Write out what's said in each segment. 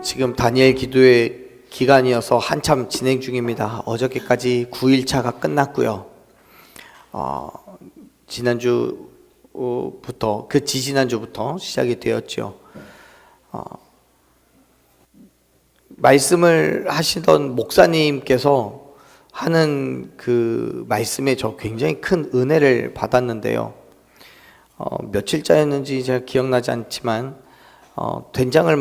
지금 다니엘 기도의 기간이어서 한참 진행 중입니다. 어저께까지 9일차가 끝났고요. 지난주부터 지지난주부터 시작이 되었죠. 말씀을 하시던 목사님께서 하는 그 말씀에 저 굉장히 큰 은혜를 받았는데요. 며칠자였는지 제가 기억나지 않지만 된장을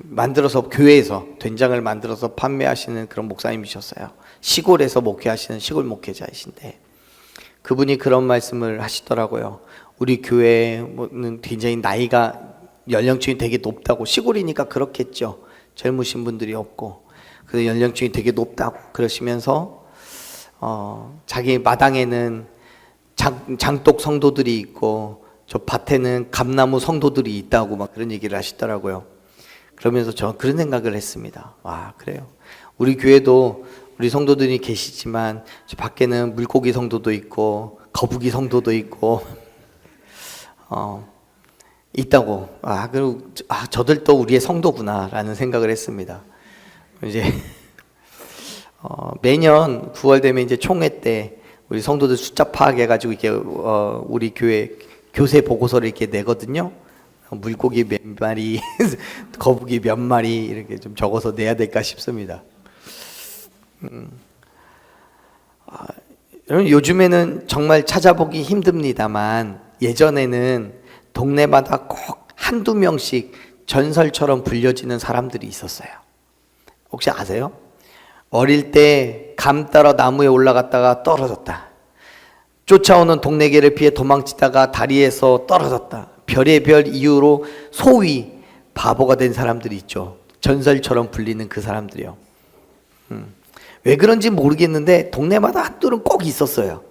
만들어서 교회에서 된장을 만들어서 판매하시는 그런 목사님이셨어요. 시골에서 목회하시는 시골 목회자이신데 그분이 그런 말씀을 하시더라고요. 우리 교회는 굉장히 나이가 연령층이 되게 높다고. 시골이니까 그렇겠죠. 젊으신 분들이 없고 그 연령층이 되게 높다고 그러시면서 자기 마당에는 장독 성도들이 있고 저 밭에는 감나무 성도들이 있다고 막 그런 얘기를 하시더라고요. 그러면서 저 그런 생각을 했습니다. 와, 그래요. 우리 교회도 우리 성도들이 계시지만 저 밖에는 물고기 성도도 있고 거북이 성도도 있고 있다고. 그리고 저들도 우리의 성도구나라는 생각을 했습니다. 이제 매년 9월 되면 이제 총회 때 우리 성도들 숫자 파악해가지고 이렇게 우리 교회 교세 보고서를 이렇게 내거든요. 물고기 몇 마리, 거북이 몇 마리 이렇게 좀 적어서 내야 될까 싶습니다. 여러분 요즘에는 정말 찾아보기 힘듭니다만 예전에는 동네마다 꼭 한두 명씩 전설처럼 불려지는 사람들이 있었어요. 혹시 아세요? 어릴 때 감 따러 나무에 올라갔다가 떨어졌다. 쫓아오는 동네개를 피해 도망치다가 다리에서 떨어졌다. 별의별 이유로 소위 바보가 된 사람들이 있죠. 전설처럼 불리는 그 사람들이요. 왜 그런지 모르겠는데 동네마다 한둘은 꼭 있었어요.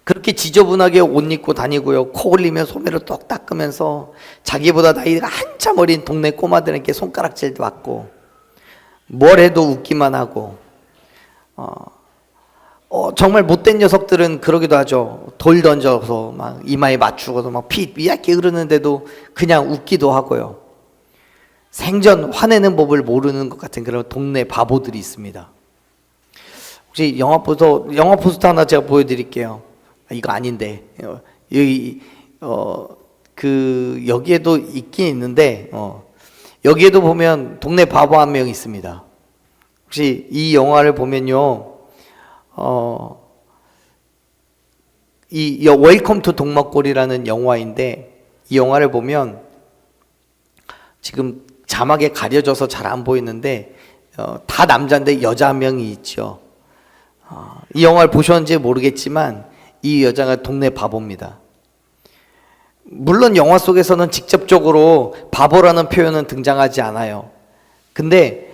그렇게 지저분하게 옷 입고 다니고요. 코 흘리며 소매를 똑 닦으면서 자기보다 나이가 한참 어린 동네 꼬마들에게 손가락질도 받고 뭘 해도 웃기만 하고 정말 못된 녀석들은 그러기도 하죠. 돌 던져서 막 이마에 맞추고서 막 피 삐약게 흐르는데도 그냥 웃기도 하고요. 생전 화내는 법을 모르는 것 같은 그런 동네 바보들이 있습니다. 혹시 영화 포스터 하나 제가 보여드릴게요. 이거 아닌데 여기에도 있긴 있는데 여기에도 보면 동네 바보 한 명 있습니다. 혹시 이 영화를 보면요, 이 웰컴 투 동막골이라는 영화인데 이 영화를 보면 지금 자막에 가려져서 잘 안 보이는데 다 남자인데 여자 한 명이 있죠. 이 영화를 보셨는지 모르겠지만 이 여자가 동네 바보입니다. 물론 영화 속에서는 직접적으로 바보라는 표현은 등장하지 않아요. 근데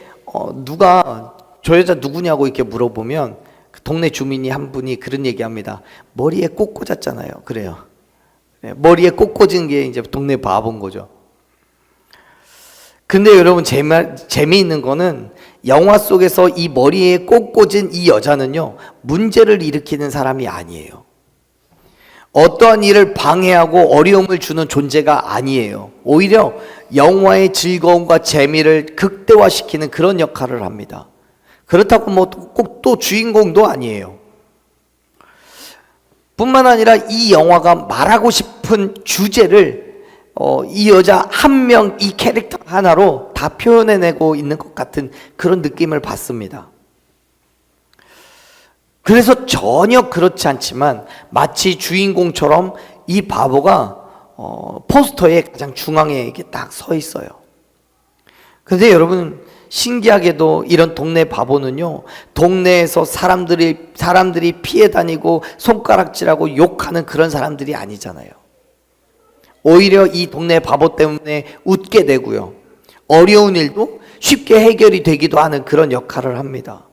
누가 저 여자 누구냐고 이렇게 물어보면 그 동네 주민이 한 분이 그런 얘기합니다. 머리에 꽃 꽂았잖아요. 그래요. 머리에 꽃 꽂은 게 이제 동네 바보인 거죠. 근데 여러분 재미있는 거는 영화 속에서 이 머리에 꽃 꽂은 이 여자는요, 문제를 일으키는 사람이 아니에요. 어떠한 일을 방해하고 어려움을 주는 존재가 아니에요. 오히려 영화의 즐거움과 재미를 극대화시키는 그런 역할을 합니다. 그렇다고 뭐 꼭 또 주인공도 아니에요. 뿐만 아니라 이 영화가 말하고 싶은 주제를 이 여자 한 명, 이 캐릭터 하나로 다 표현해내고 있는 것 같은 그런 느낌을 받습니다. 그래서 전혀 그렇지 않지만 마치 주인공처럼 이 바보가 포스터의 가장 중앙에 이렇게 딱 서 있어요. 그런데 여러분 신기하게도 이런 동네 바보는요, 동네에서 사람들이 피해 다니고 손가락질하고 욕하는 그런 사람들이 아니잖아요. 오히려 이 동네 바보 때문에 웃게 되고요, 어려운 일도 쉽게 해결이 되기도 하는 그런 역할을 합니다.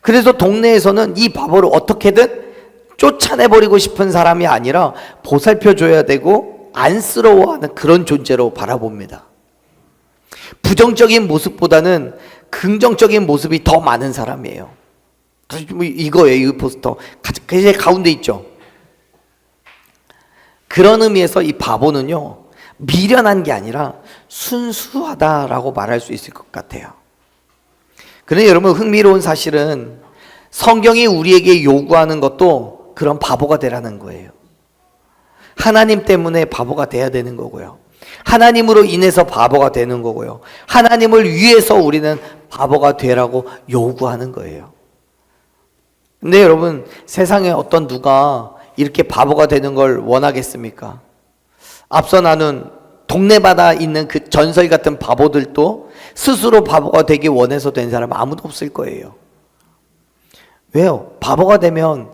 그래서 동네에서는 이 바보를 어떻게든 쫓아내버리고 싶은 사람이 아니라 보살펴줘야 되고 안쓰러워하는 그런 존재로 바라봅니다. 부정적인 모습보다는 긍정적인 모습이 더 많은 사람이에요. 이거예요, 이 포스터. 가운데 있죠. 그런 의미에서 이 바보는요, 미련한 게 아니라 순수하다라고 말할 수 있을 것 같아요. 그런데 여러분, 흥미로운 사실은 성경이 우리에게 요구하는 것도 그런 바보가 되라는 거예요. 하나님 때문에 바보가 돼야 되는 거고요. 하나님으로 인해서 바보가 되는 거고요. 하나님을 위해서 우리는 바보가 되라고 요구하는 거예요. 근데 여러분, 세상에 어떤 누가 이렇게 바보가 되는 걸 원하겠습니까? 앞서 나눈 동네마다 있는 그 전설 같은 바보들도 스스로 바보가 되기 원해서 된 사람 아무도 없을 거예요. 왜요? 바보가 되면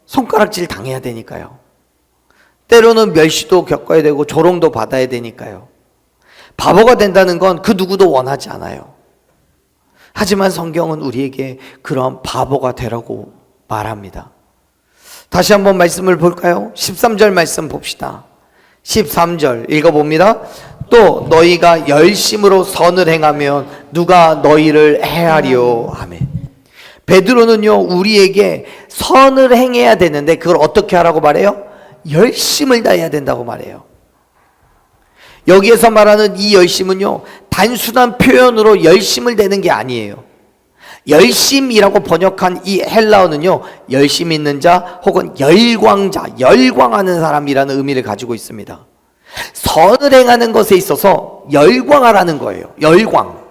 손가락질 당해야 되니까요. 때로는 멸시도 겪어야 되고 조롱도 받아야 되니까요. 바보가 된다는 건 그 누구도 원하지 않아요. 하지만 성경은 우리에게 그런 바보가 되라고 말합니다. 다시 한번 말씀을 볼까요? 13절 말씀 봅시다. 13절 읽어봅니다. 또 너희가 열심으로 선을 행하면 누가 너희를 해하리요. 아멘. 베드로는요, 우리에게 선을 행해야 되는데 그걸 어떻게 하라고 말해요? 열심을 다해야 된다고 말해요. 여기에서 말하는 이 열심은요, 단순한 표현으로 열심을 내는 게 아니에요. 열심이라고 번역한 이 헬라어는요, 열심 있는 자 혹은 열광자, 열광하는 사람이라는 의미를 가지고 있습니다. 선을 행하는 것에 있어서 열광하라는 거예요. 열광.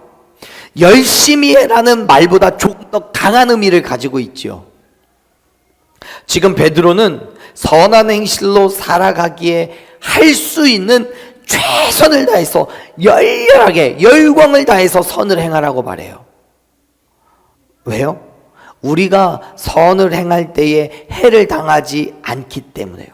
열심히 해라는 말보다 조금 더 강한 의미를 가지고 있죠. 지금 베드로는 선한 행실로 살아가기에 할 수 있는 최선을 다해서 열렬하게 열광을 다해서 선을 행하라고 말해요. 왜요? 우리가 선을 행할 때에 해를 당하지 않기 때문에요.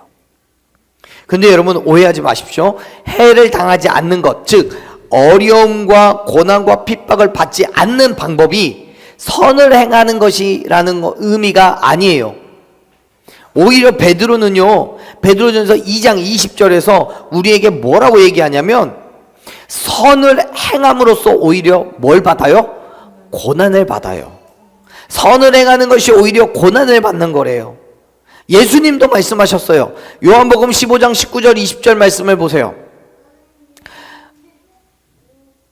근데 여러분, 오해하지 마십시오. 해를 당하지 않는 것, 즉 어려움과 고난과 핍박을 받지 않는 방법이 선을 행하는 것이라는 의미가 아니에요. 오히려 베드로는요, 베드로전서 2장 20절에서 우리에게 뭐라고 얘기하냐면 선을 행함으로써 오히려 뭘 받아요? 고난을 받아요. 선을 행하는 것이 오히려 고난을 받는 거래요. 예수님도 말씀하셨어요. 요한복음 15장 19절 20절 말씀을 보세요.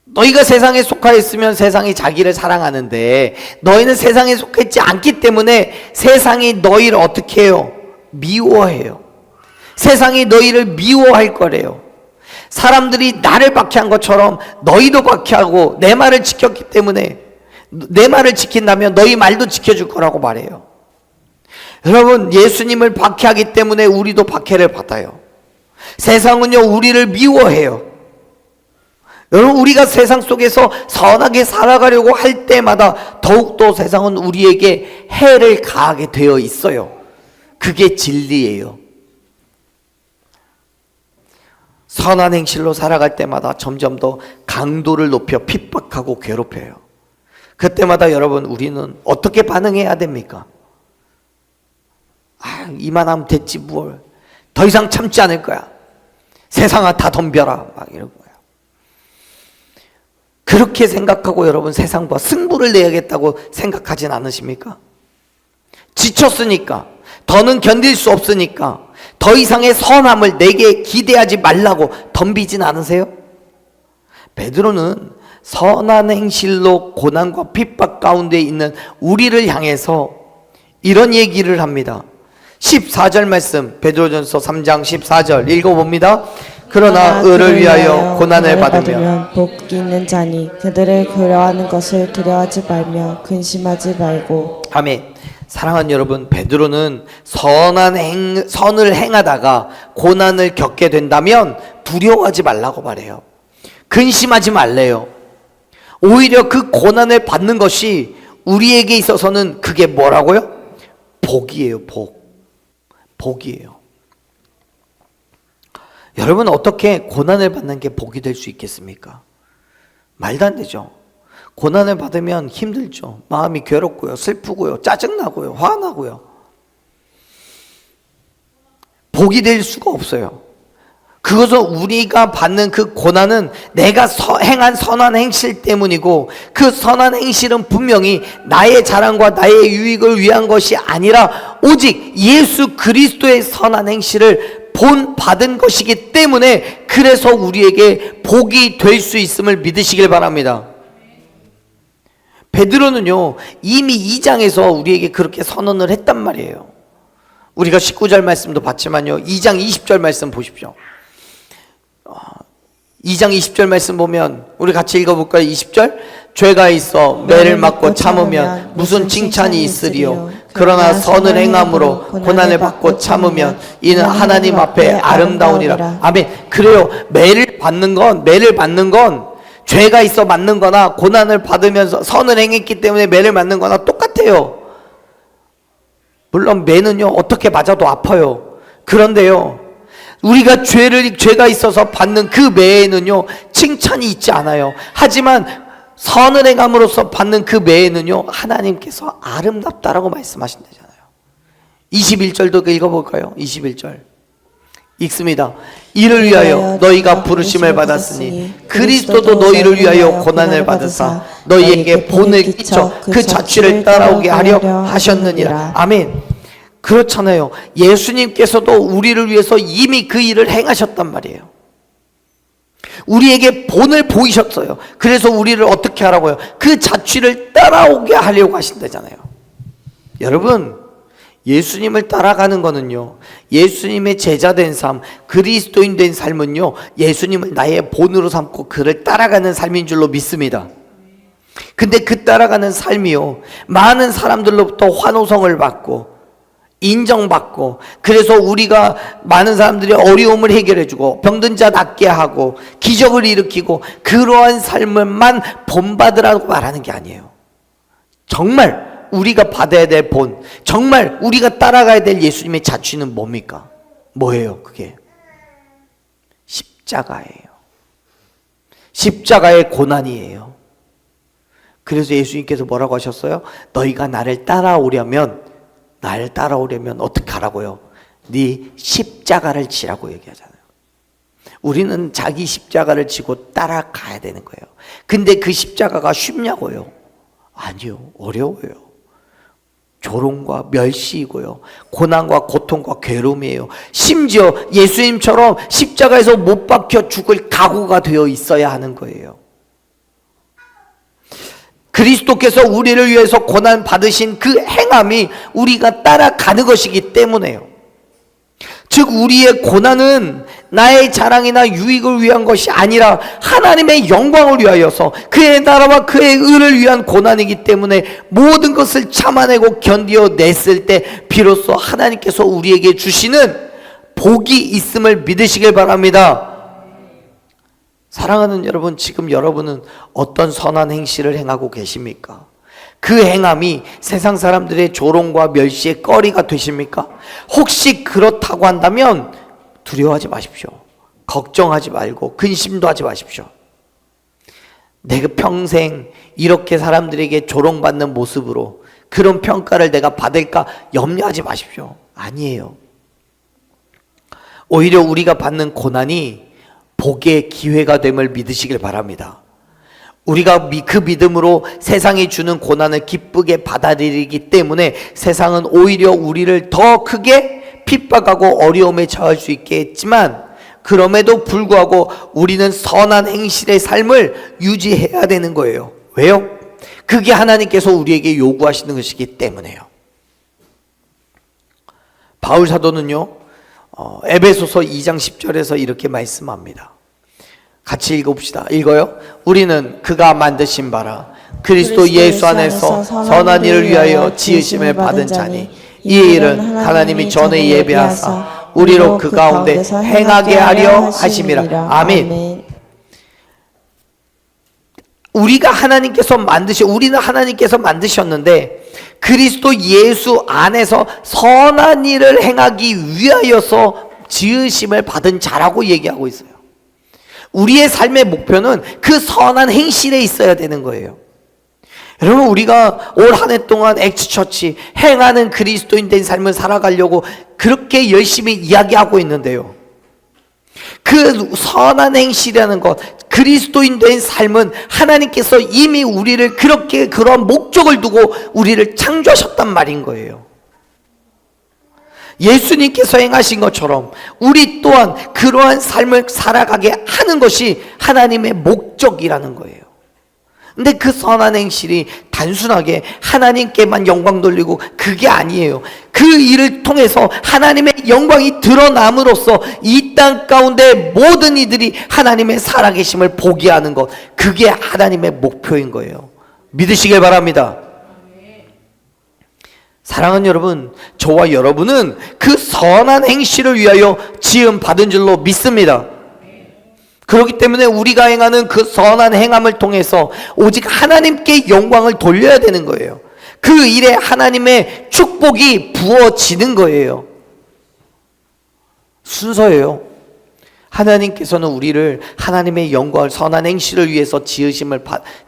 너희가 세상에 속하였으면 세상이 자기를 사랑하는데 너희는 세상에 속했지 않기 때문에 세상이 너희를 어떻게 해요? 미워해요. 세상이 너희를 미워할 거래요. 사람들이 나를 박해한 것처럼 너희도 박해하고 내 말을 지켰기 때문에, 내 말을 지킨다면 너희 말도 지켜줄 거라고 말해요. 여러분, 예수님을 박해하기 때문에 우리도 박해를 받아요. 세상은요, 우리를 미워해요. 여러분, 우리가 세상 속에서 선하게 살아가려고 할 때마다 더욱더 세상은 우리에게 해를 가하게 되어 있어요. 그게 진리예요. 선한 행실로 살아갈 때마다 점점 더 강도를 높여 핍박하고 괴롭혀요. 그때마다 여러분, 우리는 어떻게 반응해야 됩니까? 이만하면 됐지 뭘. 더 이상 참지 않을 거야. 세상아 다 덤벼라. 막 이런 거예요. 그렇게 생각하고 여러분, 세상과 승부를 내야겠다고 생각하진 않으십니까? 지쳤으니까, 더는 견딜 수 없으니까 더 이상의 선함을 내게 기대하지 말라고 덤비진 않으세요? 베드로는 선한 행실로 고난과 핍박 가운데 있는 우리를 향해서 이런 얘기를 합니다. 14절 말씀, 베드로전서 3장 14절 읽어봅니다. 그러나 의를 위하여 고난을 받으면 복 있는 자니 그들을 그려하는 것을 두려워하지 말며 근심하지 말고. 아멘. 사랑하는 여러분, 베드로는 선을 행하다가 고난을 겪게 된다면 두려워하지 말라고 말해요. 근심하지 말래요. 오히려 그 고난을 받는 것이 우리에게 있어서는 그게 뭐라고요? 복이에요. 복이에요. 여러분, 어떻게 고난을 받는 게 복이 될 수 있겠습니까? 말도 안 되죠. 고난을 받으면 힘들죠. 마음이 괴롭고요, 슬프고요, 짜증나고요, 화나고요. 복이 될 수가 없어요. 그것은 우리가 받는 그 고난은 내가 행한 선한 행실 때문이고, 그 선한 행실은 분명히 나의 자랑과 나의 유익을 위한 것이 아니라 오직 예수 그리스도의 선한 행실을 본받은 것이기 때문에 그 그래서 우리에게 복이 될 수 있음을 믿으시길 바랍니다. 베드로는요 이미 2장에서 우리에게 그렇게 선언을 했단 말이에요. 우리가 19절 말씀도 봤지만요 2장 20절 말씀 보십시오. 2장 20절 말씀 보면 우리 같이 읽어볼까요? 20절, 죄가 있어 매를 맞고 참으면 무슨 칭찬이 있으리요. 그러나 선을 행함으로 고난을 받고 참으면 이는 하나님 앞에 아름다우니라. 아멘. 그래요. 매를 받는 건 죄가 있어 맞는 거나 고난을 받으면서 선을 행했기 때문에 매를 맞는 거나 똑같아요. 물론 매는요 어떻게 맞아도 아파요. 그런데요 우리가 죄가 있어서 받는 그 매에는요 칭찬이 있지 않아요. 하지만 선을 행함으로써 받는 그 매에는요 하나님께서 아름답다라고 말씀하신다잖아요. 21절도 읽어볼까요? 21절 읽습니다. 이를 위하여 너희가 부르심을 받았으니 그리스도도 너희를 위하여 고난을 받으사 너희에게 본을 끼쳐 그 자취를 따라오게 하려 하셨느니라. 아멘. 그렇잖아요. 예수님께서도 우리를 위해서 이미 그 일을 행하셨단 말이에요. 우리에게 본을 보이셨어요. 그래서 우리를 어떻게 하라고요? 그 자취를 따라오게 하려고 하신다잖아요. 여러분, 예수님을 따라가는 거는요, 예수님의 제자된 삶, 그리스도인 된 삶은요, 예수님을 나의 본으로 삼고 그를 따라가는 삶인 줄로 믿습니다. 근데 그 따라가는 삶이요, 많은 사람들로부터 환호성을 받고 인정받고, 그래서 우리가 많은 사람들이 어려움을 해결해주고 병든 자 낫게 하고 기적을 일으키고 그러한 삶을만 본받으라고 말하는 게 아니에요. 정말 우리가 받아야 될 본, 정말 우리가 따라가야 될 예수님의 자취는 뭡니까? 뭐예요? 그게 십자가예요. 십자가의 고난이에요. 그래서 예수님께서 뭐라고 하셨어요? 너희가 나를 따라오려면 어떻게 하라고요? 네 십자가를 지라고 얘기하잖아요. 우리는 자기 십자가를 지고 따라가야 되는 거예요. 근데 그 십자가가 쉽냐고요? 아니요, 어려워요. 조롱과 멸시이고요, 고난과 고통과 괴로움이에요. 심지어 예수님처럼 십자가에서 못 박혀 죽을 각오가 되어 있어야 하는 거예요. 그리스도께서 우리를 위해서 고난 받으신 그 행함이 우리가 따라가는 것이기 때문에요. 즉 우리의 고난은 나의 자랑이나 유익을 위한 것이 아니라 하나님의 영광을 위하여서 그의 나라와 그의 의를 위한 고난이기 때문에 모든 것을 참아내고 견디어냈을 때 비로소 하나님께서 우리에게 주시는 복이 있음을 믿으시길 바랍니다. 사랑하는 여러분, 지금 여러분은 어떤 선한 행실을 행하고 계십니까? 그 행함이 세상 사람들의 조롱과 멸시의 거리가 되십니까? 혹시 그렇다고 한다면 두려워하지 마십시오. 걱정하지 말고 근심도 하지 마십시오. 내가 평생 이렇게 사람들에게 조롱받는 모습으로 그런 평가를 내가 받을까 염려하지 마십시오. 아니에요. 오히려 우리가 받는 고난이 복의 기회가 됨을 믿으시길 바랍니다. 우리가 그 믿음으로 세상이 주는 고난을 기쁘게 받아들이기 때문에 세상은 오히려 우리를 더 크게 핍박하고 어려움에 처할 수 있게 했지만, 그럼에도 불구하고 우리는 선한 행실의 삶을 유지해야 되는 거예요. 왜요? 그게 하나님께서 우리에게 요구하시는 것이기 때문에요. 바울 사도는요, 에베소서 2장 10절에서 이렇게 말씀합니다. 같이 읽어봅시다. 읽어요. 우리는 그가 만드신 바라 그리스도 예수 안에서 선한 일을 위하여 지으심을 받은 자니 이 일은 하나님이 전에 예비하사 우리로 그 가운데 행하게 하려 하심이라. 아멘. 우리는 하나님께서 만드셨는데 그리스도 예수 안에서 선한 일을 행하기 위하여서 지으심을 받은 자라고 얘기하고 있어요. 우리의 삶의 목표는 그 선한 행실에 있어야 되는 거예요. 여러분, 우리가 올 한 해 동안 엑스처치 행하는 그리스도인 된 삶을 살아가려고 그렇게 열심히 이야기하고 있는데요, 그 선한 행실이라는 것, 그리스도인 된 삶은 하나님께서 이미 우리를 그렇게 그런 목적을 두고 우리를 창조하셨단 말인 거예요. 예수님께서 행하신 것처럼 우리 또한 그러한 삶을 살아가게 하는 것이 하나님의 목적이라는 거예요. 근데 그 선한 행실이 단순하게 하나님께만 영광 돌리고 그게 아니에요. 그 일을 통해서 하나님의 영광이 드러남으로써 이 땅 가운데 모든 이들이 하나님의 살아계심을 보게 하는 것, 그게 하나님의 목표인 거예요. 믿으시길 바랍니다. 사랑하는 여러분, 저와 여러분은 그 선한 행실을 위하여 지음 받은 줄로 믿습니다. 그렇기 때문에 우리가 행하는 그 선한 행함을 통해서 오직 하나님께 영광을 돌려야 되는 거예요. 그 일에 하나님의 축복이 부어지는 거예요. 순서예요. 하나님께서는 우리를 하나님의 영광을 선한 행실을 위해서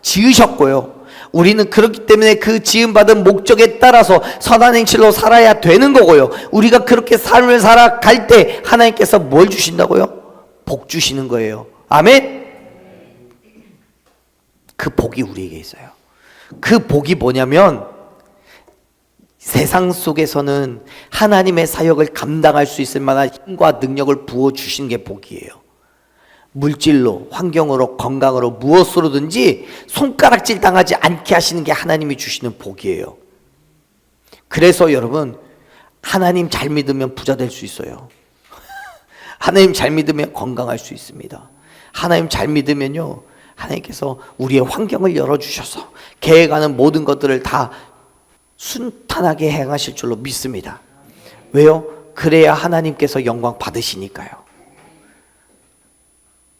지으셨고요. 우리는 그렇기 때문에 그 지음받은 목적에 따라서 선한 행실로 살아야 되는 거고요. 우리가 그렇게 삶을 살아갈 때 하나님께서 뭘 주신다고요? 복 주시는 거예요. 아멘? 그 복이 우리에게 있어요. 그 복이 뭐냐면 세상 속에서는 하나님의 사역을 감당할 수 있을 만한 힘과 능력을 부어주시는 게 복이에요. 물질로, 환경으로, 건강으로 무엇으로든지 손가락질 당하지 않게 하시는 게 하나님이 주시는 복이에요. 그래서 여러분, 하나님 잘 믿으면 부자 될 수 있어요. 하나님 잘 믿으면 건강할 수 있습니다. 하나님 잘 믿으면요, 하나님께서 우리의 환경을 열어주셔서 계획하는 모든 것들을 다 순탄하게 행하실 줄로 믿습니다. 왜요? 그래야 하나님께서 영광 받으시니까요.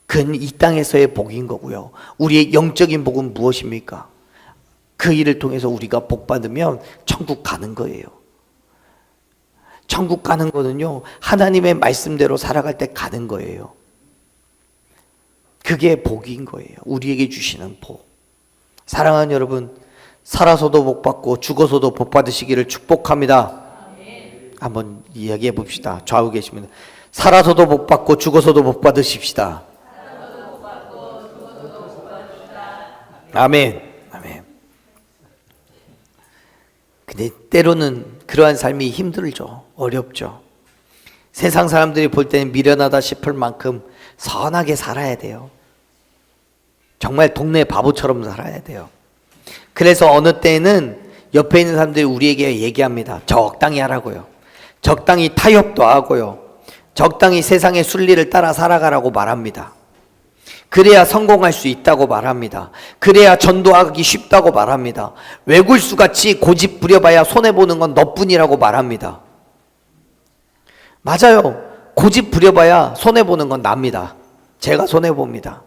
그건 이 땅에서의 복인 거고요. 우리의 영적인 복은 무엇입니까? 그 일을 통해서 우리가 복 받으면 천국 가는 거예요. 천국 가는 거는요, 하나님의 말씀대로 살아갈 때 가는 거예요. 그게 복인 거예요. 우리에게 주시는 복. 사랑하는 여러분, 살아서도 복 받고 죽어서도 복 받으시기를 축복합니다. 한번 이야기해 봅시다. 좌우 계시면 살아서도 복 받고 죽어서도 복 받으십시다. 아멘. 아멘. 근데 때로는 그러한 삶이 힘들죠. 어렵죠. 세상 사람들이 볼 때는 미련하다 싶을 만큼 선하게 살아야 돼요. 정말 동네 바보처럼 살아야 돼요. 그래서 어느 때에는 옆에 있는 사람들이 우리에게 얘기합니다. 적당히 하라고요. 적당히 타협도 하고요. 적당히 세상의 순리를 따라 살아가라고 말합니다. 그래야 성공할 수 있다고 말합니다. 그래야 전도하기 쉽다고 말합니다. 외굴수같이 고집 부려봐야 손해보는 건 너뿐이라고 말합니다. 맞아요. 고집 부려봐야 손해보는 건 납니다. 제가 손해봅니다.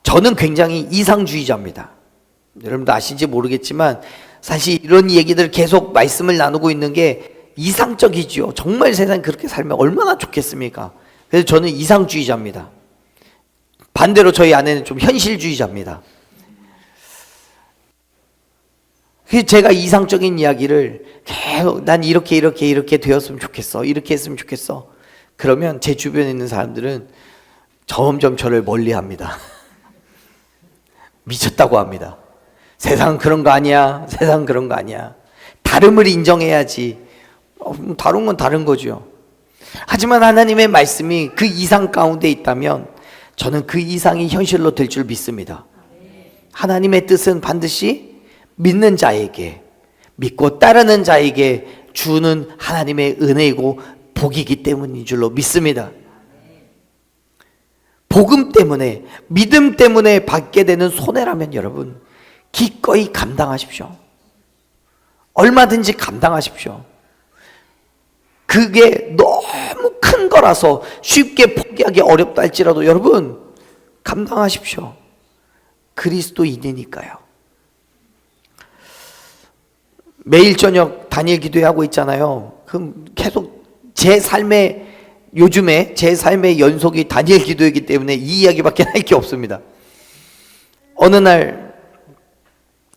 저는 굉장히 이상주의자입니다. 여러분도 아신지 모르겠지만 사실 이런 얘기들 계속 말씀을 나누고 있는 게 이상적이지요. 정말 세상에 그렇게 살면 얼마나 좋겠습니까? 그래서 저는 이상주의자입니다. 반대로 저희 아내는 좀 현실주의자입니다. 그래서 제가 이상적인 이야기를 계속 난 이렇게 되었으면 좋겠어. 이렇게 했으면 좋겠어. 그러면 제 주변에 있는 사람들은 점점 저를 멀리합니다. 미쳤다고 합니다. 세상은 그런 거 아니야. 세상은 그런 거 아니야. 다름을 인정해야지. 다른 건 다른 거죠. 하지만 하나님의 말씀이 그 이상 가운데 있다면 저는 그 이상이 현실로 될 줄 믿습니다. 하나님의 뜻은 반드시 믿는 자에게, 믿고 따르는 자에게 주는 하나님의 은혜이고 복이기 때문인 줄로 믿습니다. 복음 때문에, 믿음 때문에 받게 되는 손해라면 여러분 기꺼이 감당하십시오. 얼마든지 감당하십시오. 그게 너무 큰 거라서 쉽게 포기하기 어렵다 할지라도 여러분 감당하십시오. 그리스도인이니까요. 매일 저녁 다니엘 기도하고 있잖아요. 그럼 계속 요즘에 제 삶의 연속이 다니엘 기도이기 때문에 이 이야기밖에 할 게 없습니다. 어느 날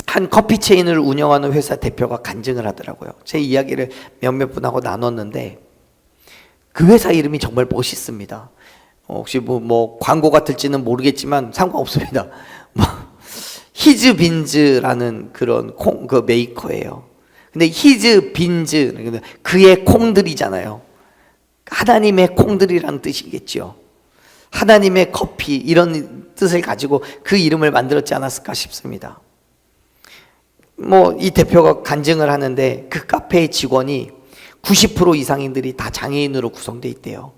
한 커피 체인을 운영하는 회사 대표가 간증을 하더라고요. 제 이야기를 몇몇 분하고 나눴는데 그 회사 이름이 정말 멋있습니다. 혹시 뭐 광고 같을지는 모르겠지만 상관없습니다. 히즈빈즈라는 그런 그 메이커예요. 근데 히즈 빈즈, 그의 콩들이잖아요. 하나님의 콩들이란 뜻이겠죠. 하나님의 커피, 이런 뜻을 가지고 그 이름을 만들었지 않았을까 싶습니다. 이 대표가 간증을 하는데 그 카페의 직원이 90% 이상인들이 다 장애인으로 구성되어 있대요.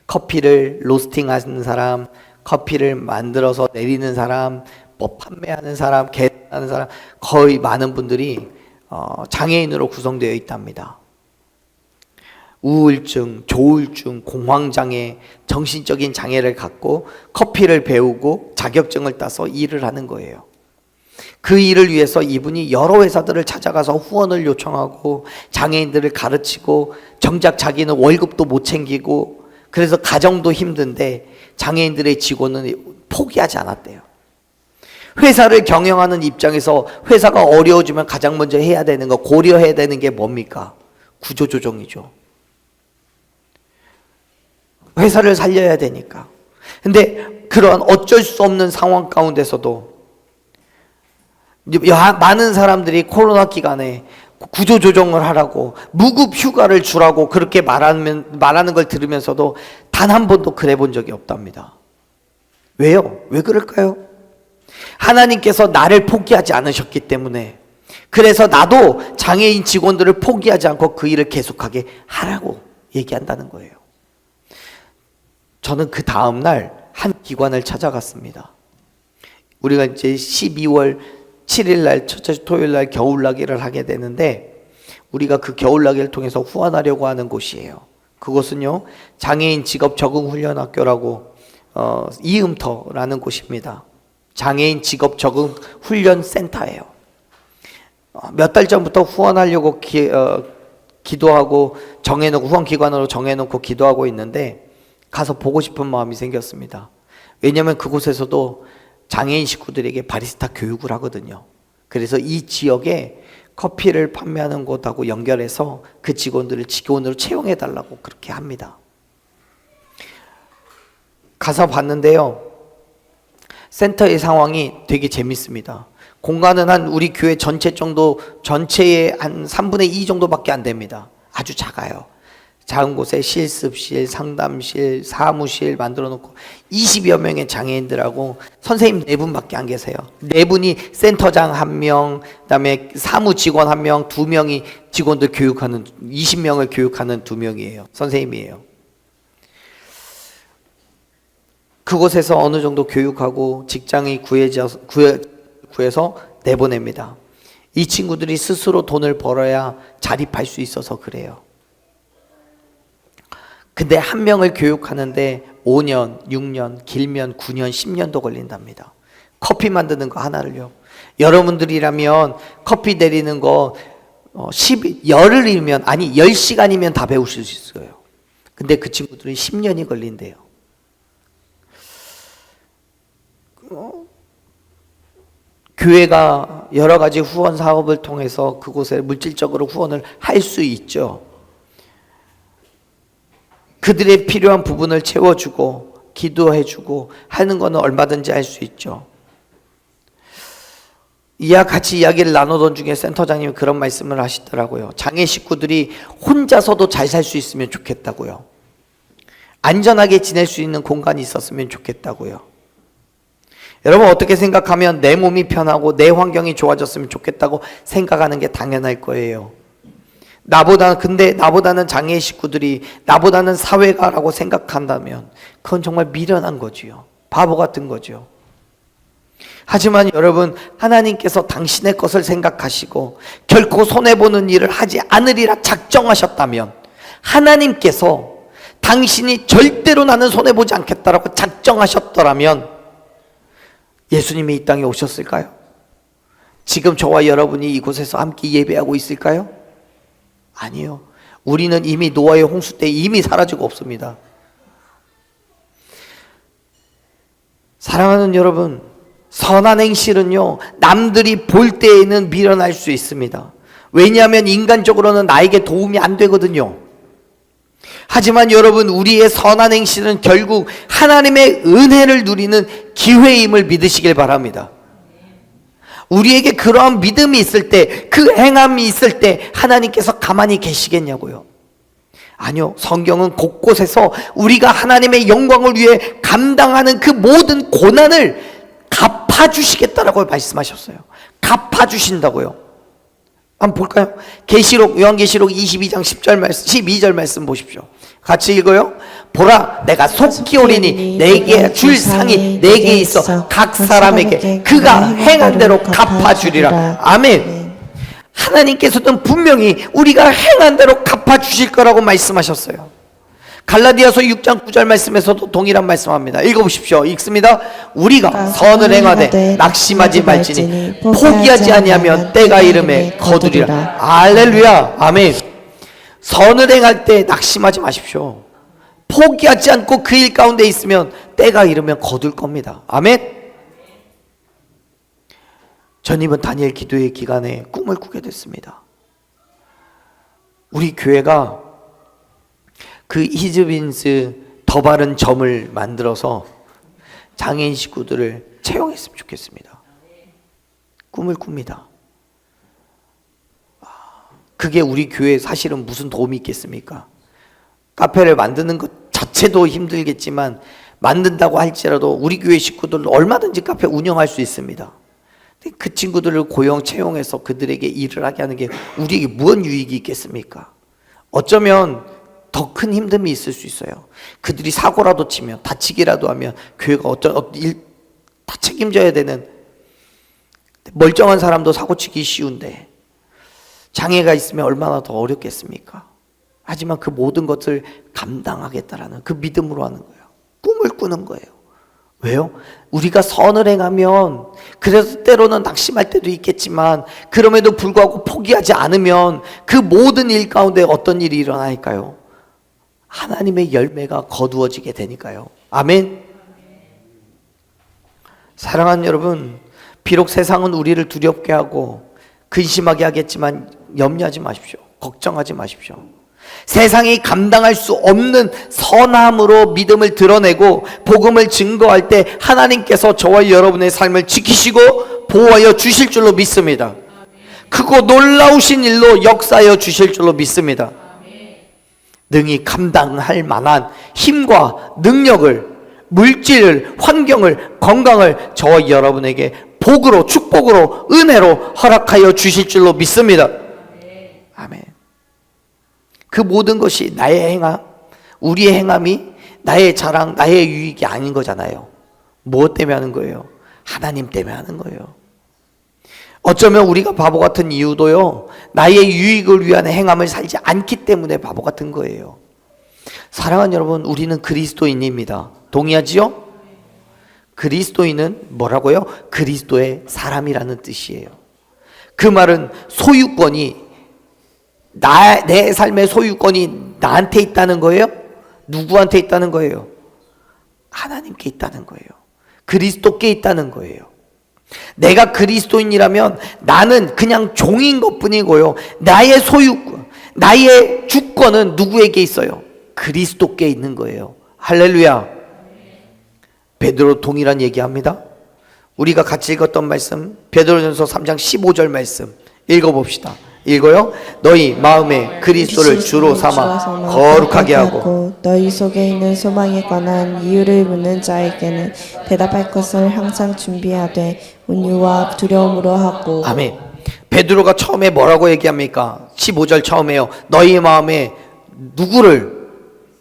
커피를 로스팅하는 사람, 커피를 만들어서 내리는 사람, 판매하는 사람, 계산하는 사람, 거의 많은 분들이 장애인으로 구성되어 있답니다. 우울증, 조울증, 공황장애, 정신적인 장애를 갖고 커피를 배우고 자격증을 따서 일을 하는 거예요. 그 일을 위해서 이분이 여러 회사들을 찾아가서 후원을 요청하고 장애인들을 가르치고, 정작 자기는 월급도 못 챙기고 그래서 가정도 힘든데 장애인들의 직원은 포기하지 않았대요. 회사를 경영하는 입장에서 회사가 어려워지면 가장 먼저 해야 되는 거, 고려해야 되는 게 뭡니까? 구조조정이죠. 회사를 살려야 되니까. 근데 그런 어쩔 수 없는 상황 가운데서도 많은 사람들이 코로나 기간에 구조조정을 하라고, 무급 휴가를 주라고 그렇게 말하는 걸 들으면서도 단 한 번도 그래 본 적이 없답니다. 왜요? 왜 그럴까요? 하나님께서 나를 포기하지 않으셨기 때문에, 그래서 나도 장애인 직원들을 포기하지 않고 그 일을 계속하게 하라고 얘기한다는 거예요. 저는 그 다음날 한 기관을 찾아갔습니다. 우리가 이제 12월 7일날 첫째 토요일날 겨울나기를 하게 되는데, 우리가 그 겨울나기를 통해서 후원하려고 하는 곳이에요. 그곳은요, 장애인 직업 적응 훈련학교라고 이음터라는 곳입니다. 장애인 직업 적응 훈련 센터예요. 몇 달 전부터 후원하려고 기도하고 정해놓고, 후원 기관으로 정해놓고 기도하고 있는데 가서 보고 싶은 마음이 생겼습니다. 왜냐하면 그곳에서도 장애인 식구들에게 바리스타 교육을 하거든요. 그래서 이 지역에 커피를 판매하는 곳하고 연결해서 그 직원들을 직원으로 채용해 달라고 그렇게 합니다. 가서 봤는데요, 센터의 상황이 되게 재밌습니다. 공간은 한 우리 교회 전체 정도, 전체의 한 3분의 2 정도밖에 안 됩니다. 아주 작아요. 작은 곳에 실습실, 상담실, 사무실 만들어 놓고 20여 명의 장애인들하고 선생님 4분밖에 안 계세요. 4분이 센터장 1명, 그다음에 사무 직원 1명, 2명이 직원들 교육하는, 20명을 교육하는 2명이에요. 선생님이에요. 그곳에서 어느 정도 교육하고 직장이 구해서 내보냅니다. 이 친구들이 스스로 돈을 벌어야 자립할 수 있어서 그래요. 근데 한 명을 교육하는데 5년, 6년, 길면 9년, 10년도 걸린답니다. 커피 만드는 거 하나를요. 여러분들이라면 커피 내리는 거 열흘이면, 아니 10시간이면 다 배우실 수 있어요. 근데 그 친구들은 10년이 걸린대요. 교회가 여러 가지 후원 사업을 통해서 그곳에 물질적으로 후원을 할 수 있죠. 그들의 필요한 부분을 채워주고 기도해주고 하는 거는 얼마든지 할 수 있죠. 이와 같이 이야기를 나누던 중에 센터장님이 그런 말씀을 하시더라고요. 장애 식구들이 혼자서도 잘 살 수 있으면 좋겠다고요. 안전하게 지낼 수 있는 공간이 있었으면 좋겠다고요. 여러분, 어떻게 생각하면 내 몸이 편하고 내 환경이 좋아졌으면 좋겠다고 생각하는 게 당연할 거예요. 근데 나보다는 장애 식구들이, 나보다는 사회가라고 생각한다면 그건 정말 미련한 거지요. 바보 같은 거죠. 하지만 여러분, 하나님께서 당신의 것을 생각하시고 결코 손해보는 일을 하지 않으리라 작정하셨다면, 하나님께서 당신이 절대로 나는 손해보지 않겠다라고 작정하셨더라면 예수님이 이 땅에 오셨을까요? 지금 저와 여러분이 이곳에서 함께 예배하고 있을까요? 아니요. 우리는 이미 노아의 홍수 때 이미 사라지고 없습니다. 사랑하는 여러분, 선한 행실은요, 남들이 볼 때에는 미련할 수 있습니다. 왜냐하면 인간적으로는 나에게 도움이 안 되거든요. 하지만 여러분, 우리의 선한 행실은 결국 하나님의 은혜를 누리는 기회임을 믿으시길 바랍니다. 우리에게 그러한 믿음이 있을 때, 그 행함이 있을 때 하나님께서 가만히 계시겠냐고요. 아니요. 성경은 곳곳에서 우리가 하나님의 영광을 위해 감당하는 그 모든 고난을 갚아주시겠다라고 말씀하셨어요. 갚아주신다고요. 한번 볼까요? 요한계시록 22장 10절 말씀, 12절 말씀 보십시오. 같이 읽어요. 보라, 내가 속히 오리니 내게 줄 상이 내게 있어 각 사람에게 그가 행한 대로 갚아주리라. 아멘. 하나님께서는 분명히 우리가 행한 대로 갚아주실 거라고 말씀하셨어요. 갈라디아서 6장 9절 말씀에서도 동일한 말씀합니다. 읽어보십시오. 읽습니다. 우리가 선을 행하되 낙심하지 말지니 포기하지 아니하면 때가 이름에 거두리라. 할렐루야. 아멘. 선을 행할 때 낙심하지 마십시오. 포기하지 않고 그 일 가운데 있으면 때가 이르면 거둘 겁니다. 아멘. 전 이번 다니엘 기도회 기간에 꿈을 꾸게 됐습니다. 우리 교회가 그 히즈빈스 더 바른 점을 만들어서 장애인 식구들을 채용했으면 좋겠습니다. 꿈을 꿉니다. 그게 우리 교회에 사실은 무슨 도움이 있겠습니까? 카페를 만드는 것 자체도 힘들겠지만 만든다고 할지라도 우리 교회 식구들 얼마든지 카페 운영할 수 있습니다. 그 친구들을 고용 채용해서 그들에게 일을 하게 하는 게 우리에게 무슨 유익이 있겠습니까? 어쩌면 더 큰 힘듦이 있을 수 있어요. 그들이 사고라도 치면, 다치기라도 하면 교회가 다 책임져야 되는, 멀쩡한 사람도 사고치기 쉬운데 장애가 있으면 얼마나 더 어렵겠습니까? 하지만 그 모든 것을 감당하겠다라는 그 믿음으로 하는 거예요. 꿈을 꾸는 거예요. 왜요? 우리가 선을 행하면, 그래서 때로는 낙심할 때도 있겠지만 그럼에도 불구하고 포기하지 않으면 그 모든 일 가운데 어떤 일이 일어날까요? 하나님의 열매가 거두어지게 되니까요. 아멘. 사랑하는 여러분, 비록 세상은 우리를 두렵게 하고 근심하게 하겠지만 염려하지 마십시오. 걱정하지 마십시오. 세상이 감당할 수 없는 선함으로 믿음을 드러내고 복음을 증거할 때 하나님께서 저와 여러분의 삶을 지키시고 보호하여 주실 줄로 믿습니다. 크고 놀라우신 일로 역사하여 주실 줄로 믿습니다. 능히 감당할 만한 힘과 능력을, 물질을, 환경을, 건강을 저와 여러분에게 복으로, 축복으로, 은혜로 허락하여 주실 줄로 믿습니다. 아멘. 그 모든 것이 나의 행함, 우리의 행함이 나의 자랑, 나의 유익이 아닌 거잖아요. 무엇 때문에 하는 거예요? 하나님 때문에 하는 거예요. 어쩌면 우리가 바보 같은 이유도요, 나의 유익을 위한 행함을 살지 않기 때문에 바보 같은 거예요. 사랑하는 여러분, 우리는 그리스도인입니다. 동의하지요? 그리스도인은 뭐라고요? 그리스도의 사람이라는 뜻이에요. 그 말은 소유권이, 내 삶의 소유권이 나한테 있다는 거예요? 누구한테 있다는 거예요? 하나님께 있다는 거예요. 그리스도께 있다는 거예요. 내가 그리스도인이라면 나는 그냥 종인 것 뿐이고요, 나의 소유권, 나의 주권은 누구에게 있어요? 그리스도께 있는 거예요. 할렐루야. 베드로 동일한 얘기합니다. 우리가 같이 읽었던 말씀, 베드로전서 3장 15절 말씀 읽어봅시다. 읽어요. 너희 마음에 그리스도를 주로 삼아 거룩하게 하고 너희 속에 있는 소망에 관한 이유를 묻는 자에게는 대답할 것을 항상 준비하되 온유와 두려움으로 하고. 아멘. 베드로가 처음에 뭐라고 얘기합니까? 15절 처음에요. 너희 마음에 누구를?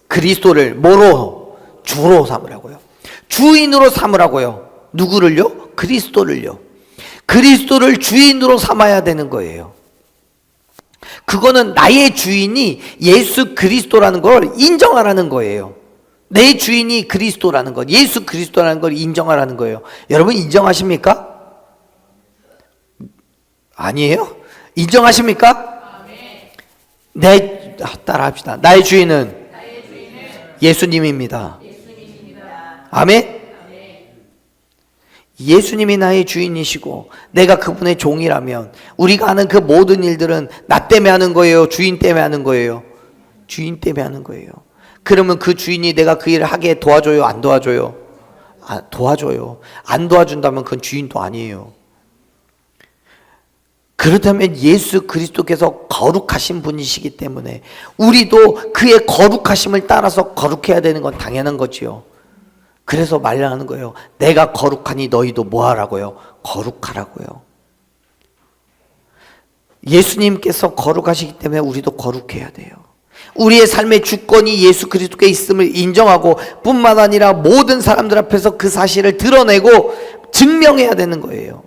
그리스도를 뭐로? 주로 삼으라고요. 주인으로 삼으라고요. 누구를요? 그리스도를요. 그리스도를 주인으로 삼아야 되는 거예요. 그거는 나의 주인이 예수 그리스도라는 걸 인정하라는 거예요. 내 주인이 그리스도라는 것, 예수 그리스도라는 걸 인정하라는 거예요. 여러분 인정하십니까? 아니에요? 인정하십니까? 따라합시다. 나의 주인은 예수님입니다. 아멘? 예수님이 나의 주인이시고 내가 그분의 종이라면 우리가 하는 그 모든 일들은 나 때문에 하는 거예요? 주인 때문에 하는 거예요? 주인 때문에 하는 거예요. 그러면 그 주인이 내가 그 일을 하게 도와줘요? 안 도와줘요? 도와줘요. 안 도와준다면 그건 주인도 아니에요. 그렇다면 예수 그리스도께서 거룩하신 분이시기 때문에 우리도 그의 거룩하심을 따라서 거룩해야 되는 건 당연한 거지요. 그래서 말하는 거예요. 내가 거룩하니 너희도 뭐하라고요? 거룩하라고요. 예수님께서 거룩하시기 때문에 우리도 거룩해야 돼요. 우리의 삶의 주권이 예수 그리스도께 있음을 인정하고 뿐만 아니라 모든 사람들 앞에서 그 사실을 드러내고 증명해야 되는 거예요.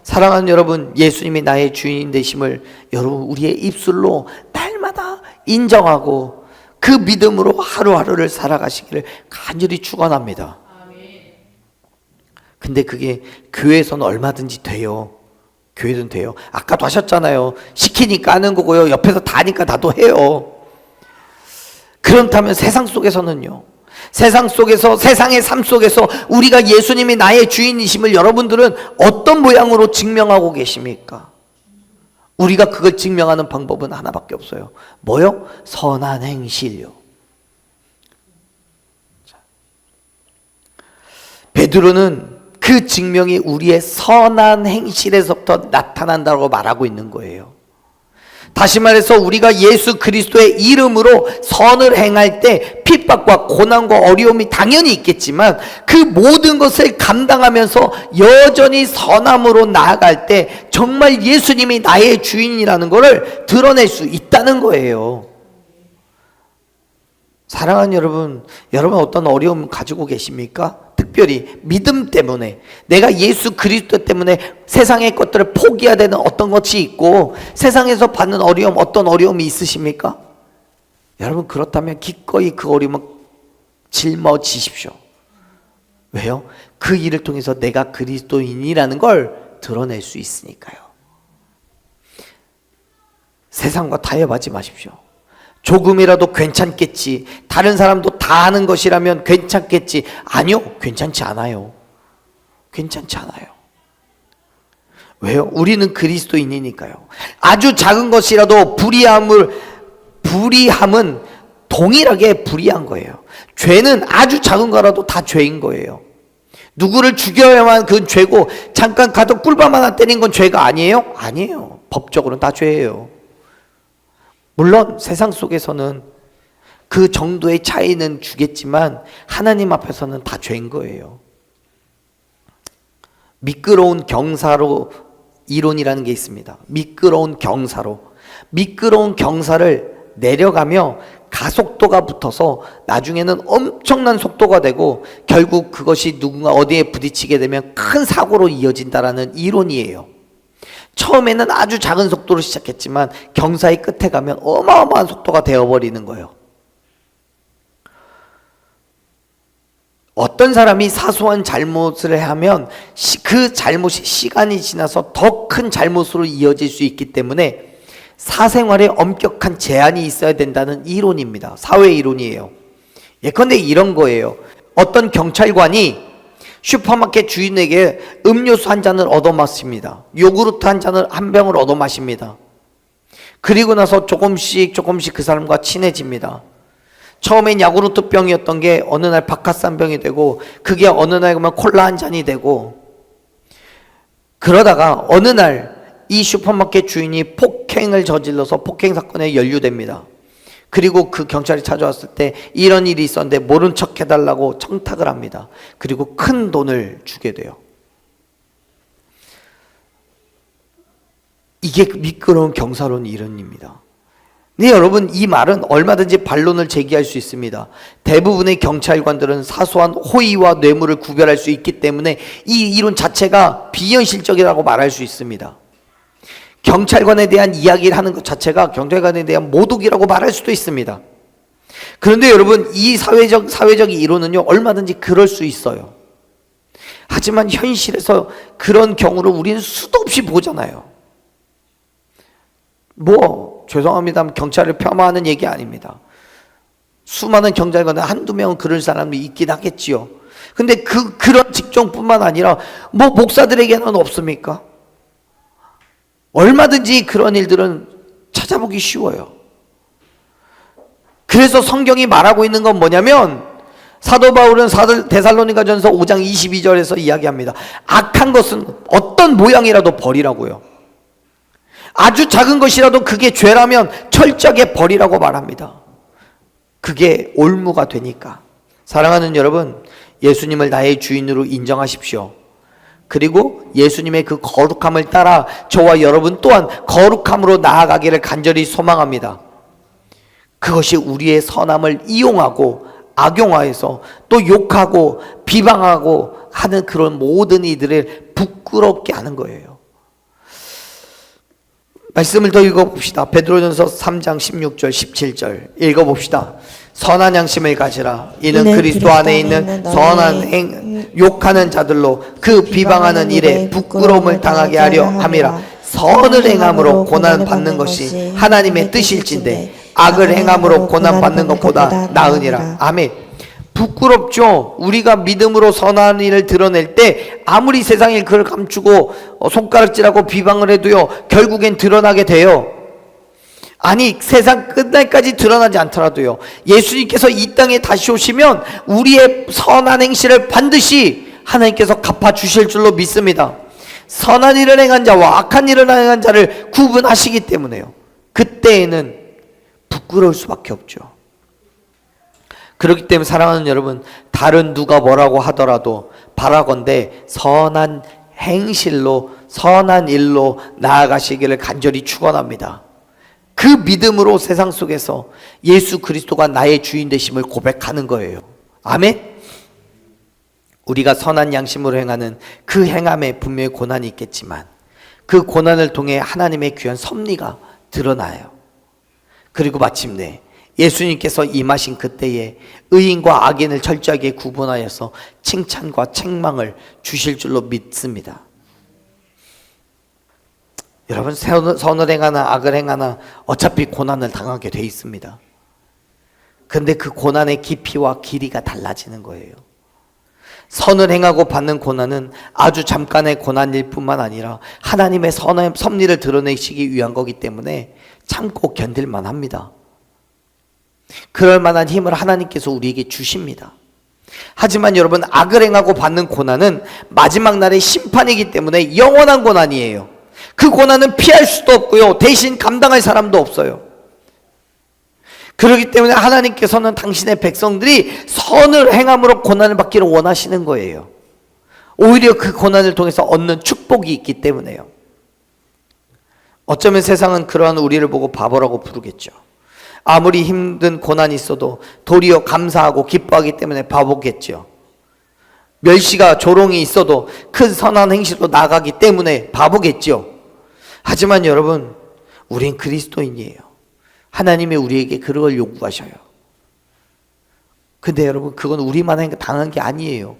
사랑하는 여러분, 예수님이 나의 주인 되심을 여러분 우리의 입술로 날마다 인정하고 그 믿음으로 하루하루를 살아가시기를 간절히 축원합니다. 근데 그게 교회에서는 얼마든지 돼요. 교회는 돼요. 아까도 하셨잖아요. 시키니까 하는 거고요. 옆에서 다 하니까 나도 해요. 그렇다면 세상 속에서는요. 세상 속에서, 세상의 삶 속에서 우리가 예수님이 나의 주인이심을 여러분들은 어떤 모양으로 증명하고 계십니까? 우리가 그걸 증명하는 방법은 하나밖에 없어요. 뭐요? 선한 행실요. 베드로는 그 증명이 우리의 선한 행실에서부터 나타난다고 말하고 있는 거예요. 다시 말해서 우리가 예수 그리스도의 이름으로 선을 행할 때 핍박과 고난과 어려움이 당연히 있겠지만 그 모든 것을 감당하면서 여전히 선함으로 나아갈 때 정말 예수님이 나의 주인이라는 것을 드러낼 수 있다는 거예요. 사랑하는 여러분, 여러분 어떤 어려움 가지고 계십니까? 특별히 믿음 때문에, 내가 예수 그리스도 때문에 세상의 것들을 포기해야 되는 어떤 것이 있고 세상에서 받는 어려움, 어떤 어려움이 있으십니까? 여러분 그렇다면 기꺼이 그 어려움을 짊어지십시오. 왜요? 그 일을 통해서 내가 그리스도인이라는 걸 드러낼 수 있으니까요. 세상과 타협하지 마십시오. 조금이라도 괜찮겠지, 다른 사람도 다 하는 것이라면 괜찮겠지. 아니요, 괜찮지 않아요. 괜찮지 않아요. 왜요? 우리는 그리스도인이니까요. 아주 작은 것이라도 불의함은 동일하게 불의한 거예요. 죄는 아주 작은 거라도 다 죄인 거예요. 누구를 죽여야만 그건 죄고 잠깐 가도 꿀밤 하나 때린 건 죄가 아니에요? 아니에요. 법적으로는 다 죄예요. 물론 세상 속에서는 그 정도의 차이는 주겠지만 하나님 앞에서는 다 죄인 거예요. 미끄러운 경사로 이론이라는 게 있습니다. 미끄러운 경사를 내려가며 가속도가 붙어서 나중에는 엄청난 속도가 되고 결국 그것이 누군가 어디에 부딪히게 되면 큰 사고로 이어진다라는 이론이에요. 처음에는 아주 작은 속도로 시작했지만 경사의 끝에 가면 어마어마한 속도가 되어버리는 거예요. 어떤 사람이 사소한 잘못을 하면 그 잘못이 시간이 지나서 더 큰 잘못으로 이어질 수 있기 때문에 사생활에 엄격한 제한이 있어야 된다는 이론입니다. 사회 이론이에요. 예컨대 이런 거예요. 어떤 경찰관이 슈퍼마켓 주인에게 음료수 한 잔을 얻어 마십니다. 요구르트 한 병을 얻어 마십니다. 그리고 나서 조금씩 그 사람과 친해집니다. 처음엔 야구르트 병이었던 게 어느 날 박하산 병이 되고 그게 어느 날 그러면 콜라 한 잔이 되고, 그러다가 어느 날 이 슈퍼마켓 주인이 폭행을 저질러서 폭행 사건에 연루됩니다. 그리고 그 경찰이 찾아왔을 때 이런 일이 있었는데 모른 척 해달라고 청탁을 합니다. 그리고 큰 돈을 주게 돼요. 이게 미끄러운 경사론 이론입니다. 네, 여러분, 이 말은 얼마든지 반론을 제기할 수 있습니다. 대부분의 경찰관들은 사소한 호의와 뇌물을 구별할 수 있기 때문에 이 이론 자체가 비현실적이라고 말할 수 있습니다. 경찰관에 대한 이야기를 하는 것 자체가 경찰관에 대한 모독이라고 말할 수도 있습니다. 그런데 여러분, 이 사회적 이론은요, 얼마든지 그럴 수 있어요. 하지만 현실에서 그런 경우를 우리는 수도 없이 보잖아요. 죄송합니다. 경찰을 폄하하는 얘기 아닙니다. 수많은 경찰관들 한두 명은 그런 사람이 있긴 하겠지요. 근데 그런 직종뿐만 아니라 목사들에게는 없습니까? 얼마든지 그런 일들은 찾아보기 쉬워요. 그래서 성경이 말하고 있는 건 뭐냐면, 사도 바울은 데살로니가전서 5장 22절에서 이야기합니다. 악한 것은 어떤 모양이라도 버리라고요. 아주 작은 것이라도 그게 죄라면 철저하게 버리라고 말합니다. 그게 올무가 되니까. 사랑하는 여러분, 예수님을 나의 주인으로 인정하십시오. 그리고 예수님의 그 거룩함을 따라 저와 여러분 또한 거룩함으로 나아가기를 간절히 소망합니다. 그것이 우리의 선함을 이용하고 악용하여서 또 욕하고 비방하고 하는 그런 모든 이들을 부끄럽게 하는 거예요. 말씀을 더 읽어봅시다. 베드로전서 3장 16절 17절 읽어봅시다. 선한 양심을 가지라. 이는 그리스도 안에 있는 선한 욕하는 자들로 그 비방하는 일에 부끄러움을 당하게 하려 함이라. 선을 행함으로 고난 받는 것이 하나님의 뜻일진데 악을 행함으로 고난 받는 것보다 나으니라. 아멘. 부끄럽죠. 우리가 믿음으로 선한 일을 드러낼 때 아무리 세상에 그걸 감추고 손가락질하고 비방을 해도요, 결국엔 드러나게 돼요. 아니, 세상 끝날까지 드러나지 않더라도요, 예수님께서 이 땅에 다시 오시면 우리의 선한 행실을 반드시 하나님께서 갚아주실 줄로 믿습니다. 선한 일을 행한 자와 악한 일을 행한 자를 구분하시기 때문에요. 그때에는 부끄러울 수밖에 없죠. 그렇기 때문에 사랑하는 여러분, 다른 누가 뭐라고 하더라도 바라건대 선한 행실로, 선한 일로 나아가시기를 간절히 축원합니다. 그 믿음으로 세상 속에서 예수 그리스도가 나의 주인 되심을 고백하는 거예요. 아멘. 우리가 선한 양심으로 행하는 그 행함에 분명히 고난이 있겠지만 그 고난을 통해 하나님의 귀한 섭리가 드러나요. 그리고 마침내 예수님께서 임하신 그때에 의인과 악인을 철저하게 구분하여서 칭찬과 책망을 주실 줄로 믿습니다. 여러분, 선을 행하나 악을 행하나 어차피 고난을 당하게 돼 있습니다. 근데 그 고난의 깊이와 길이가 달라지는 거예요. 선을 행하고 받는 고난은 아주 잠깐의 고난일 뿐만 아니라 하나님의 섭리를 드러내시기 위한 거기 때문에 참고 견딜만 합니다. 그럴 만한 힘을 하나님께서 우리에게 주십니다. 하지만 여러분, 악을 행하고 받는 고난은 마지막 날의 심판이기 때문에 영원한 고난이에요. 그 고난은 피할 수도 없고요, 대신 감당할 사람도 없어요. 그렇기 때문에 하나님께서는 당신의 백성들이 선을 행함으로 고난을 받기를 원하시는 거예요. 오히려 그 고난을 통해서 얻는 축복이 있기 때문에요. 어쩌면 세상은 그러한 우리를 보고 바보라고 부르겠죠. 아무리 힘든 고난이 있어도 도리어 감사하고 기뻐하기 때문에 바보겠죠. 멸시가 조롱이 있어도 큰 선한 행실로 나가기 때문에 바보겠죠. 하지만 여러분, 우린 그리스도인이에요. 하나님이 우리에게 그걸 요구하셔요. 근데 여러분, 그건 우리만 당한 게 아니에요.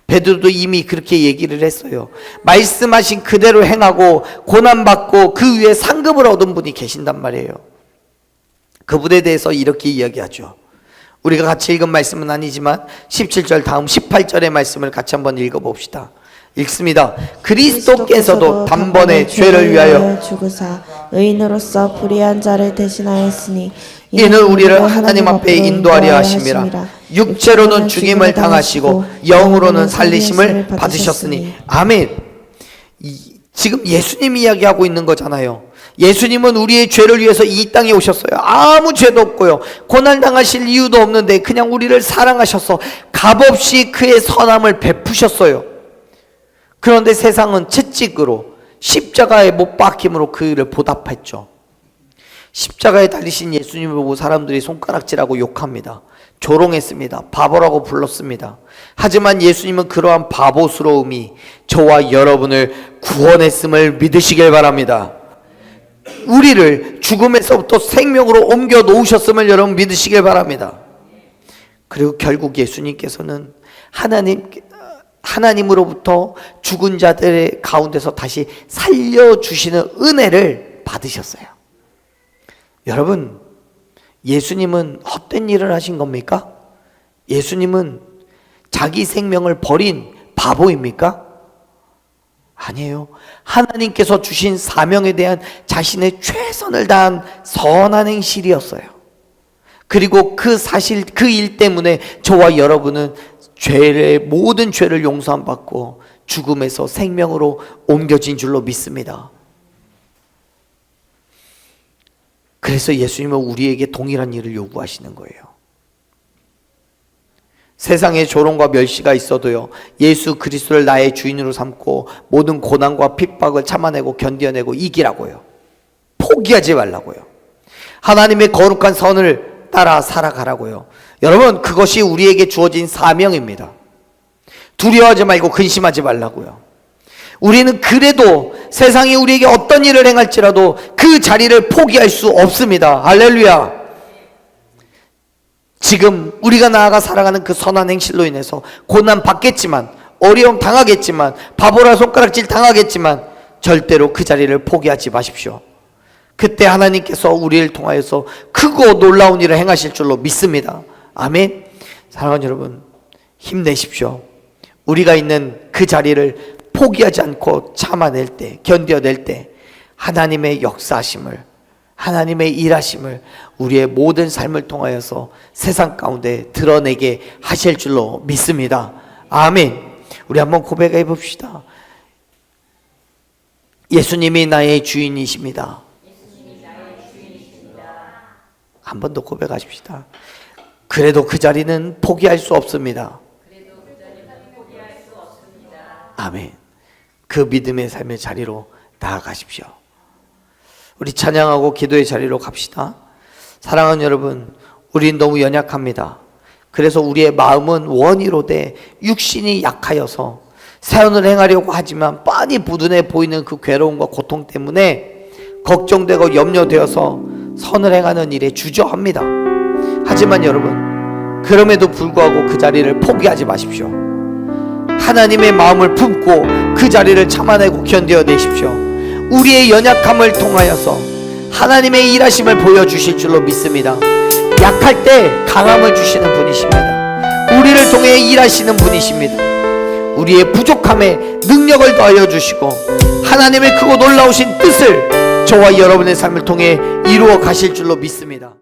베드로도 이미 그렇게 얘기를 했어요. 말씀하신 그대로 행하고 고난받고 그 위에 상급을 얻은 분이 계신단 말이에요. 그분에 대해서 이렇게 이야기하죠. 우리가 같이 읽은 말씀은 아니지만 17절 다음 18절의 말씀을 같이 한번 읽어봅시다. 읽습니다. 그리스도께서도 단번에 죄를 위하여 죽으사 의인으로서 불의한 자를 대신하였으니 이는 우리를 하나님 앞에 인도하려 하심이라. 육체로는 죽임을 당하시고 영으로는 살리심을 받으셨으니. 아멘. 지금 예수님이 이야기하고 있는 거잖아요. 예수님은 우리의 죄를 위해서 이 땅에 오셨어요. 아무 죄도 없고요, 고난 당하실 이유도 없는데 그냥 우리를 사랑하셔서 값없이 그의 선함을 베푸셨어요. 그런데 세상은 채찍으로, 십자가에 못 박힘으로 그 일을 보답했죠. 십자가에 달리신 예수님을 보고 사람들이 손가락질하고 욕합니다. 조롱했습니다. 바보라고 불렀습니다. 하지만 예수님은 그러한 바보스러움이 저와 여러분을 구원했음을 믿으시길 바랍니다. 우리를 죽음에서부터 생명으로 옮겨 놓으셨음을 여러분 믿으시길 바랍니다. 그리고 결국 예수님께서는 하나님으로부터 죽은 자들의 가운데서 다시 살려주시는 은혜를 받으셨어요. 여러분, 예수님은 헛된 일을 하신 겁니까? 예수님은 자기 생명을 버린 바보입니까? 아니에요. 하나님께서 주신 사명에 대한 자신의 최선을 다한 선한 행실이었어요. 그리고 그 사실, 그 일 때문에 저와 여러분은 모든 죄를 용서함 받고 죽음에서 생명으로 옮겨진 줄로 믿습니다. 그래서 예수님은 우리에게 동일한 일을 요구하시는 거예요. 세상에 조롱과 멸시가 있어도요, 예수 그리스도를 나의 주인으로 삼고 모든 고난과 핍박을 참아내고 견뎌내고 이기라고요. 포기하지 말라고요. 하나님의 거룩한 선을 따라 살아가라고요. 여러분, 그것이 우리에게 주어진 사명입니다. 두려워하지 말고 근심하지 말라고요. 우리는 그래도 세상이 우리에게 어떤 일을 행할지라도 그 자리를 포기할 수 없습니다. 할렐루야. 지금 우리가 나아가 살아가는 그 선한 행실로 인해서 고난 받겠지만, 어려움 당하겠지만, 바보라 손가락질 당하겠지만 절대로 그 자리를 포기하지 마십시오. 그때 하나님께서 우리를 통하여서 크고 놀라운 일을 행하실 줄로 믿습니다. 아멘. 사랑하는 여러분, 힘내십시오. 우리가 있는 그 자리를 포기하지 않고 참아낼 때, 견뎌낼 때 하나님의 역사하심을, 하나님의 일하심을 우리의 모든 삶을 통하여서 세상 가운데 드러내게 하실 줄로 믿습니다. 아멘. 우리 한번 고백해 봅시다. 예수님이 나의 주인이십니다. 한 번 더 고백하십시다. 그래도 그 자리는 포기할 수 없습니다. 아멘. 그 믿음의 삶의 자리로 나아가십시오. 우리 찬양하고 기도의 자리로 갑시다. 사랑하는 여러분, 우린 너무 연약합니다. 그래서 우리의 마음은 원이로되 육신이 약하여서 사연을 행하려고 하지만 빤히 부둔해 보이는 그 괴로움과 고통 때문에 걱정되고 염려되어서 선을 행하는 일에 주저합니다. 하지만 여러분, 그럼에도 불구하고 그 자리를 포기하지 마십시오. 하나님의 마음을 품고 그 자리를 참아내고 견뎌내십시오. 우리의 연약함을 통하여서 하나님의 일하심을 보여주실 줄로 믿습니다. 약할 때 강함을 주시는 분이십니다. 우리를 통해 일하시는 분이십니다. 우리의 부족함에 능력을 더하여 주시고 하나님의 크고 놀라우신 뜻을 저와 여러분의 삶을 통해 이루어 가실 줄로 믿습니다.